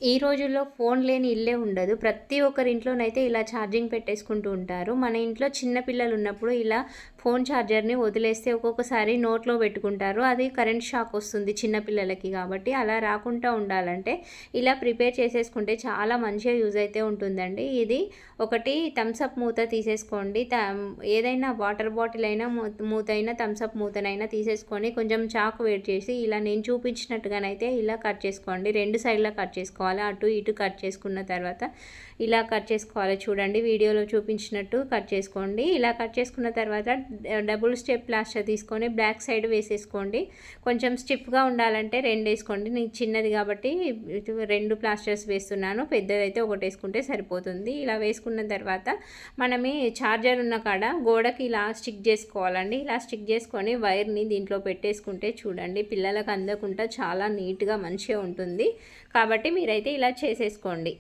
ఈ రోజుల్లో ఫోన్ లేని ఇల్లే ఉండదు. ప్రతి ఒక్కరి ఇంట్లోనైతే ఇలా ఛార్జింగ్ పెట్టేసుకుంటూ ఉంటారు. మన ఇంట్లో చిన్న పిల్లలు ఉన్నప్పుడు ఇలా ఫోన్ ఛార్జర్‌ని వదిలేస్తే ఒక్కొక్కసారి నోట్లో పెట్టుకుంటారు. అది కరెంట్ షాక్ వస్తుంది చిన్న పిల్లలకి కాబట్టి అలా రాకుండా ఉండాలంటే ఇలా ప్రిపేర్ చేసేసుకుంటే చాలా మంచిగా యూజ్ అయితే ఉంటుందండి. ఇది ఒకటి థమ్స్ అప్ మూత తీసేసుకోండి. ఏదైనా వాటర్ బాటిల్ అయినా మూతైనా థమ్స్ అప్ మూతనైనా తీసేసుకొని కొంచెం చాకు వేడి చేసి ఇలా నేను చూపించినట్టుగానైతే ఇలా కట్ చేసుకోండి. 2 సైడ్‌లా కట్ చేసుకోవాలి. అటు ఇటు కట్ చేసుకున్న తర్వాత ఇలా కట్ చేసుకోవాలి. చూడండి వీడియోలో చూపించినట్టు కట్ చేసుకోండి. ఇలా కట్ చేసుకున్న తర్వాత డబుల్ స్టెప్ ప్లాస్టర్ తీసుకొని బ్యాక్ సైడ్ వేసేసుకోండి. కొంచెం స్టిఫ్గా ఉండాలంటే 2 వేసుకోండి. నేను చిన్నది కాబట్టి 2 ప్లాస్టర్స్ వేస్తున్నాను. పెద్దదైతే ఒకటి వేసుకుంటే సరిపోతుంది. ఇలా వేసుకున్న తర్వాత మనం ఈ ఛార్జర్ ఉన్న కాడ గోడకి ఇలా స్టిక్ చేసుకోవాలండి. ఇలా స్టిక్ చేసుకొని వైర్ని దీంట్లో పెట్టేసుకుంటే చూడండి పిల్లలకు అందకుండా చాలా నీట్గా మంచిగా ఉంటుంది. కాబట్టి మీరైతే ఇలా చేసేసుకోండి.